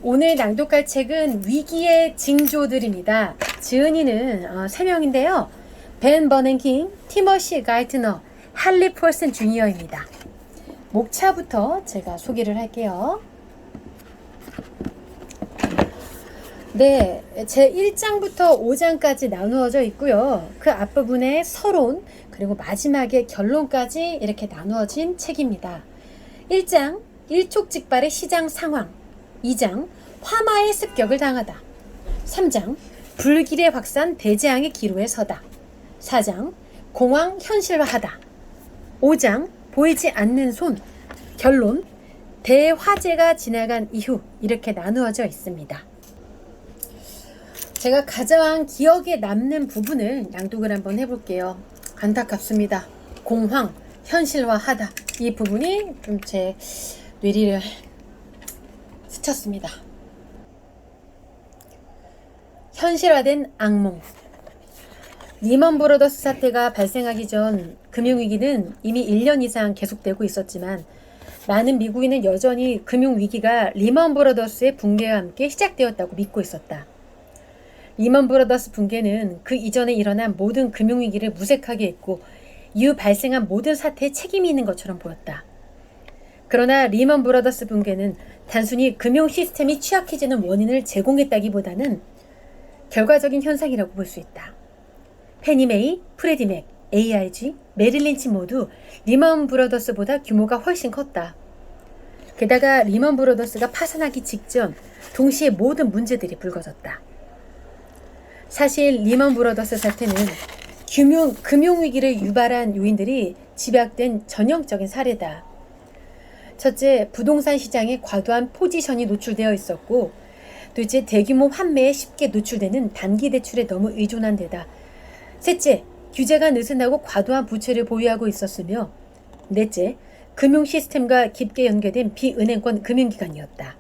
오늘 낭독할 책은 위기의 징조들입니다. 지은이는 3명인데요. 벤 버냉킹, 티머시 가이트너, 할리 폴슨 주니어입니다. 목차부터 제가 소개를 할게요. 네, 제 1장부터 5장까지 나누어져 있고요. 그 앞부분에 서론, 그리고 마지막에 결론까지 이렇게 나누어진 책입니다. 1장, 일촉즉발의 시장 상황. 2장, 화마의 습격을 당하다. 3장, 불길의 확산 대재앙의 기로에 서다. 4장, 공황 현실화하다. 5장, 보이지 않는 손. 결론, 대화재가 지나간 이후. 이렇게 나누어져 있습니다. 제가 가장 기억에 남는 부분을 낭독을 한번 해볼게요. 안타깝습니다. 공황, 현실화하다. 이 부분이 좀 제 뇌리를 스쳤습니다. 현실화된 악몽. 리먼 브러더스 사태가 발생하기 전 금융위기는 이미 1년 이상 계속되고 있었지만 많은 미국인은 여전히 금융위기가 리먼 브러더스의 붕괴와 함께 시작되었다고 믿고 있었다. 리먼 브러더스 붕괴는 그 이전에 일어난 모든 금융위기를 무색하게 했고 이후 발생한 모든 사태에 책임이 있는 것처럼 보였다. 그러나 리먼 브러더스 붕괴는 단순히 금융 시스템이 취약해지는 원인을 제공했다기보다는 결과적인 현상이라고 볼 수 있다. 페니 메이, 프레디 맥, AIG, 메릴 린치 모두 리먼 브러더스보다 규모가 훨씬 컸다. 게다가 리먼 브러더스가 파산하기 직전 동시에 모든 문제들이 불거졌다. 사실 리먼 브러더스 사태는 금융위기를 유발한 요인들이 집약된 전형적인 사례다. 첫째, 부동산 시장에 과도한 포지션이 노출되어 있었고, 둘째, 대규모 환매에 쉽게 노출되는 단기 대출에 너무 의존한 데다. 셋째, 규제가 느슨하고 과도한 부채를 보유하고 있었으며, 넷째, 금융 시스템과 깊게 연계된 비은행권 금융기관이었다.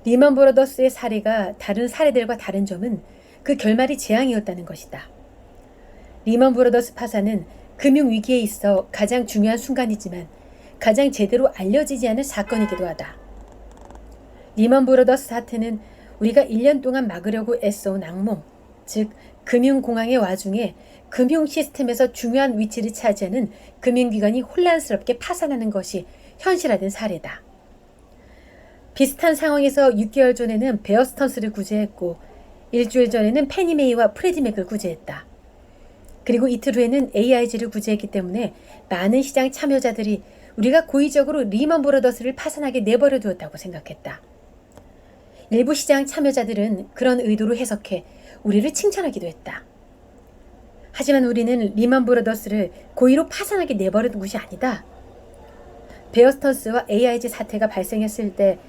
리먼 브러더스의 사례가 다른 사례들과 다른 점은 그 결말이 재앙이었다는 것이다. 리먼 브러더스 파산은 금융위기에 있어 가장 중요한 순간이지만 가장 제대로 알려지지 않은 사건이기도 하다. 리먼 브러더스 사태는 우리가 1년 동안 막으려고 애써온 악몽, 즉 금융공황의 와중에 금융 시스템에서 중요한 위치를 차지하는 금융기관이 혼란스럽게 파산하는 것이 현실화된 사례다. 비슷한 상황에서 6개월 전에는 베어 스턴스를 구제했고 일주일 전에는 페니 메이와 프레디 맥을 구제했다. 그리고 이틀 후에는 AIG를 구제했기 때문에 많은 시장 참여자들이 우리가 고의적으로 리먼 브러더스를 파산하게 내버려 두었다고 생각했다. 일부 시장 참여자들은 그런 의도로 해석해 우리를 칭찬하기도 했다. 하지만 우리는 리먼 브러더스를 고의로 파산하게 내버려 둔 것이 아니다. 베어 스턴스와 AIG 사태가 발생했을 때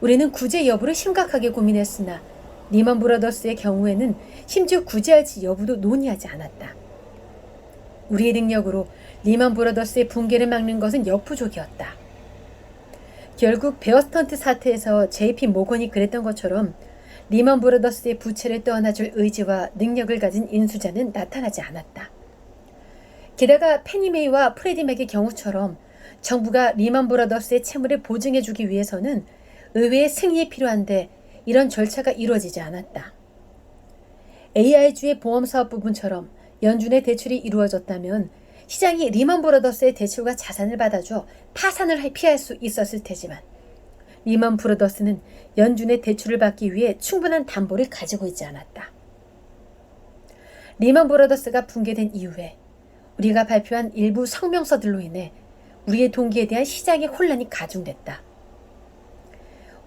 우리는 구제 여부를 심각하게 고민했으나 리먼 브러더스의 경우에는 심지어 구제할지 여부도 논의하지 않았다. 우리의 능력으로 리먼 브러더스의 붕괴를 막는 것은 역부족이었다. 결국 베어 스턴트 사태에서 JP 모건이 그랬던 것처럼 리먼 브러더스의 부채를 떠안아줄 의지와 능력을 가진 인수자는 나타나지 않았다. 게다가 페니 메이와 프레디 맥의 경우처럼 정부가 리먼 브러더스의 채무를 보증해주기 위해서는 의회의 승인이 필요한데 이런 절차가 이루어지지 않았다. AIG의 보험사업 부분처럼 연준의 대출이 이루어졌다면 시장이 리먼 브러더스의 대출과 자산을 받아줘 파산을 피할 수 있었을 테지만 리먼 브러더스는 연준의 대출을 받기 위해 충분한 담보를 가지고 있지 않았다. 리먼 브러더스가 붕괴된 이후에 우리가 발표한 일부 성명서들로 인해 우리의 동기에 대한 시장의 혼란이 가중됐다.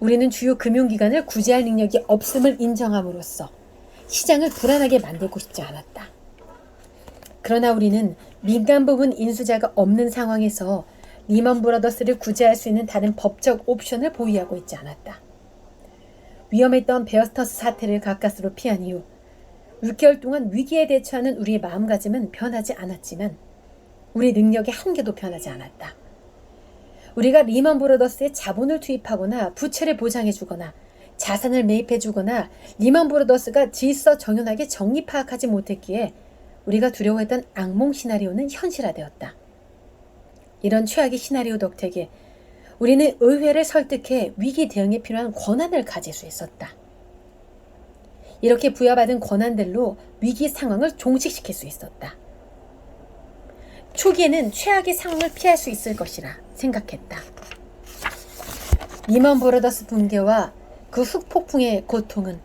우리는 주요 금융기관을 구제할 능력이 없음을 인정함으로써 시장을 불안하게 만들고 싶지 않았다. 그러나 우리는 민간 부분 인수자가 없는 상황에서 리먼 브러더스를 구제할 수 있는 다른 법적 옵션을 보유하고 있지 않았다. 위험했던 베어 스턴스 사태를 가까스로 피한 이후 6개월 동안 위기에 대처하는 우리의 마음가짐은 변하지 않았지만 우리 능력의 한계도 변하지 않았다. 우리가 리먼 브러더스에 자본을 투입하거나 부채를 보장해주거나 자산을 매입해주거나 리먼 브러더스가 질서 정연하게 정리 파악하지 못했기에 우리가 두려워했던 악몽 시나리오는 현실화되었다. 이런 최악의 시나리오 덕택에 우리는 의회를 설득해 위기 대응에 필요한 권한을 가질 수 있었다. 이렇게 부여받은 권한들로 위기 상황을 종식시킬 수 있었다. 초기에는 최악의 상황을 피할 수 있을 것이라 생각했다. 리먼 브라더스 붕괴와 그 흑폭풍의 고통은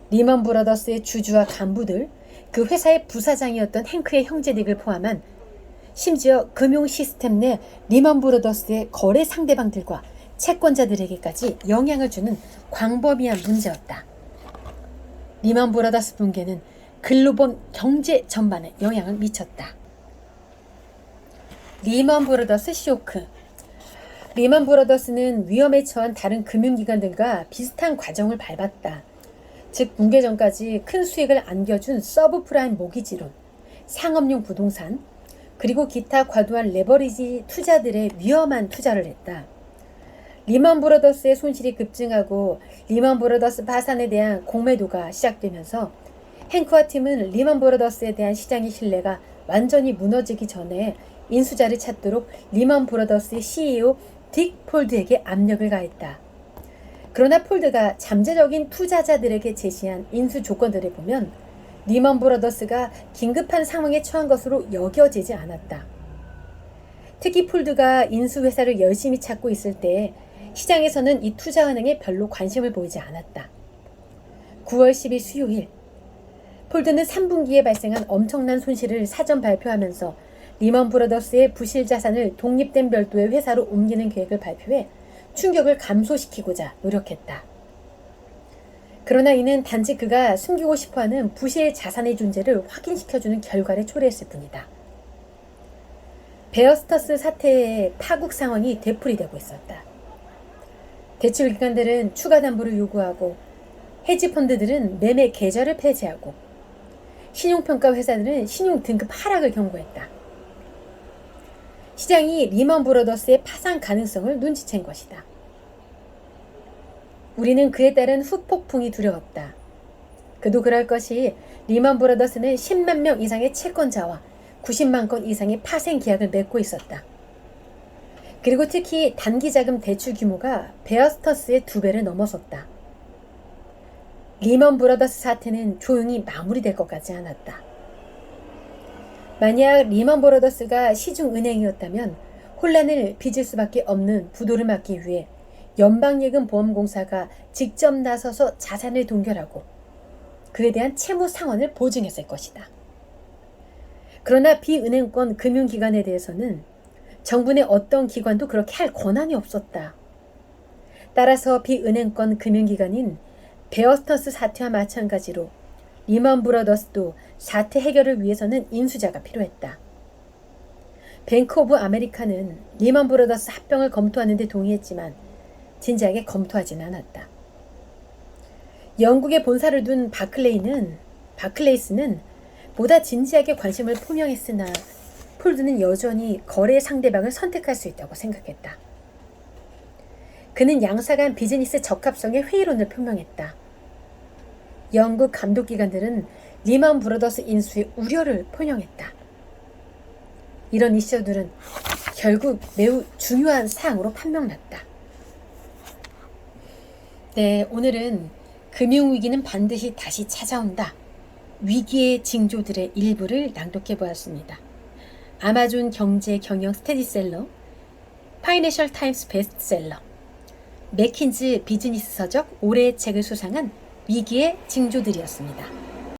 리먼 브라더스의 주주와 간부들, 그 회사의 부사장이었던 행크의 형제들을 포함한 심지어 금융 시스템 내 리먼 브라더스의 거래 상대방들과 채권자들에게까지 영향을 주는 광범위한 문제였다. 리먼 브라더스 붕괴는 글로벌 경제 전반에 영향을 미쳤다. 리먼 브라더스 쇼크. 리먼 브라더스는 위험에 처한 다른 금융기관들과 비슷한 과정을 밟았다. 즉 붕괴 전까지 큰 수익을 안겨준 서브프라임 모기지론, 상업용 부동산, 그리고 기타 과도한 레버리지 투자들의 위험한 투자를 했다. 리먼 브라더스의 손실이 급증하고 리먼 브라더스 파산에 대한 공매도가 시작되면서 행크와 팀은 리먼 브라더스에 대한 시장의 신뢰가 완전히 무너지기 전에 인수자를 찾도록 리먼 브라더스의 CEO 딕 폴드에게 압력을 가했다. 그러나 폴드가 잠재적인 투자자들에게 제시한 인수 조건들을 보면 리먼 브라더스가 긴급한 상황에 처한 것으로 여겨지지 않았다. 특히 폴드가 인수회사를 열심히 찾고 있을 때 시장에서는 이 투자은행에 별로 관심을 보이지 않았다. 9월 10일 수요일, 폴드는 3분기에 발생한 엄청난 손실을 사전 발표하면서 리먼 브라더스의 부실 자산을 독립된 별도의 회사로 옮기는 계획을 발표해 충격을 감소시키고자 노력했다. 그러나 이는 단지 그가 숨기고 싶어하는 부실 자산의 존재를 확인시켜주는 결과를 초래했을 뿐이다. 베어스터스 사태의 파국 상황이 되풀이되고 있었다. 대출기관들은 추가 담보를 요구하고 헤지펀드들은 매매 계좌를 폐지하고 신용평가 회사들은 신용 등급 하락을 경고했다. 시장이 리먼 브라더스의 파산 가능성을 눈치챈 것이다. 우리는 그에 따른 후폭풍이 두려웠다. 그도 그럴 것이 리먼 브라더스는 10만 명 이상의 채권자와 90만 건 이상의 파생 계약을 맺고 있었다. 그리고 특히 단기자금 대출 규모가 베어스터스의 2배를 넘어섰다. 리먼 브라더스 사태는 조용히 마무리될 것 같지 않았다. 만약 리먼 브라더스가 시중은행이었다면 혼란을 빚을 수밖에 없는 부도를 막기 위해 연방예금보험공사가 직접 나서서 자산을 동결하고 그에 대한 채무 상환을 보증했을 것이다. 그러나 비은행권 금융기관에 대해서는 정부 내 어떤 기관도 그렇게 할 권한이 없었다. 따라서 비은행권 금융기관인 베어스터스 사태와 마찬가지로 리먼 브라더스도 사태 해결을 위해서는 인수자가 필요했다. 뱅크 오브 아메리카는 리먼 브라더스 합병을 검토하는 데 동의했지만 진지하게 검토하진 않았다. 영국에 본사를 둔 바클레이스는 보다 진지하게 관심을 표명했으나 폴드는 여전히 거래 상대방을 선택할 수 있다고 생각했다. 그는 양사 간 비즈니스 적합성의 회의론을 표명했다. 영국 감독기관들은 리먼 브라더스 인수의 우려를 표명했다. 이런 이슈들은 결국 매우 중요한 사항으로 판명났다. 네, 오늘은 금융위기는 반드시 다시 찾아온다. 위기의 징조들의 일부를 낭독해 보았습니다. 아마존 경제 경영 스테디셀러, 파이낸셜 타임스 베스트셀러, 맥킨즈 비즈니스 서적 올해의 책을 수상한 위기의 징조들이었습니다.